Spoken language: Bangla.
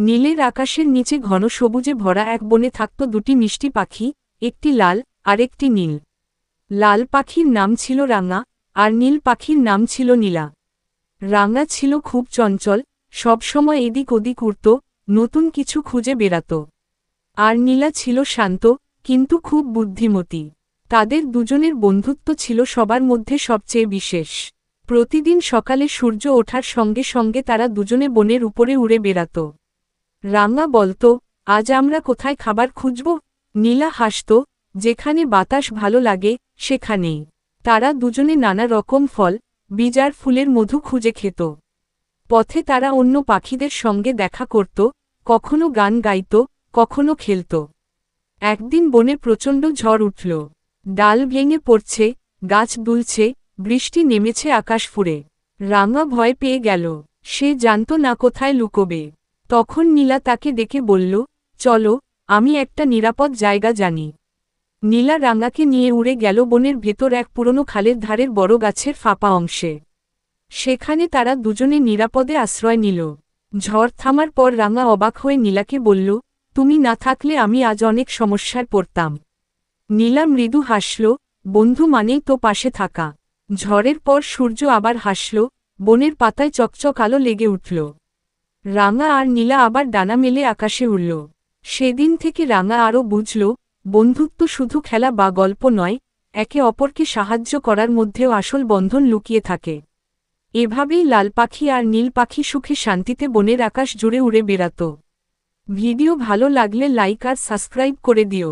নীলের আকাশের নিচে ঘন সবুজে ভরা এক বনে থাকত দুটি মিষ্টি পাখি, একটি লাল আর একটি নীল। লাল পাখির নাম ছিল রাঙা, আর নীল পাখির নাম ছিল নীলা। রাঙা ছিল খুব চঞ্চল, সবসময় এদিক ওদিক উড়ত, নতুন কিছু খুঁজে বেড়াত। আর নীলা ছিল শান্ত, কিন্তু খুব বুদ্ধিমতী। তাদের দুজনের বন্ধুত্ব ছিল সবার মধ্যে সবচেয়ে বিশেষ। প্রতিদিন সকালে সূর্য ওঠার সঙ্গে সঙ্গে তারা দুজনে বনের উপরে উড়ে বেড়াত। রাঙা বলত, আজ আমরা কোথায় খাবার খুঁজব? নীলা হাসত, যেখানে বাতাস ভালো লাগে সেখানেই। তারা দুজনে নানা রকম ফল, বীজ আর ফুলের মধু খুঁজে খেত। পথে তারা অন্য পাখিদের সঙ্গে দেখা করত, কখনো গান গাইত, কখনো খেলত। একদিন বনে প্রচণ্ড ঝড় উঠল। ডাল ভেঙে পড়ছে, গাছ দুলছে, বৃষ্টি নেমেছে আকাশ ফুঁড়ে। রাঙা ভয় পেয়ে গেল, সে জানত না কোথায় লুকোবে। তখন নীলা তাকে ডেকে বলল, চলো, আমি একটা নিরাপদ জায়গা জানি। নীলা রাঙাকে নিয়ে উড়ে গেল বনের ভেতর এক পুরনো খালের ধারের বড় গাছের ফাঁপা অংশে। সেখানে তারা দুজনে নিরাপদে আশ্রয় নিল। ঝড় থামার পর রাঙা অবাক হয়ে নীলাকে বলল, তুমি না থাকলে আমি আজ অনেক সমস্যায় পড়তাম। নীলা মৃদু হাসল, বন্ধু মানেই তো পাশে থাকা। ঝড়ের পর সূর্য আবার হাসল, বনের পাতায় চকচক আলো লেগে উঠল। রাঙা আর নীলা আবার ডানা মেলে আকাশে উড়ল। সেদিন থেকে রাঙা আরও বুঝল, বন্ধুত্ব শুধু খেলা বা গল্প নয়, একে অপরকে সাহায্য করার মধ্যেও আসল বন্ধন লুকিয়ে থাকে। এভাবেই লাল পাখি আর নীল পাখি সুখে শান্তিতে বনের আকাশ জুড়ে উড়ে বেড়াত। ভিডিও ভালো লাগলে লাইক আর সাবস্ক্রাইব করে দিও।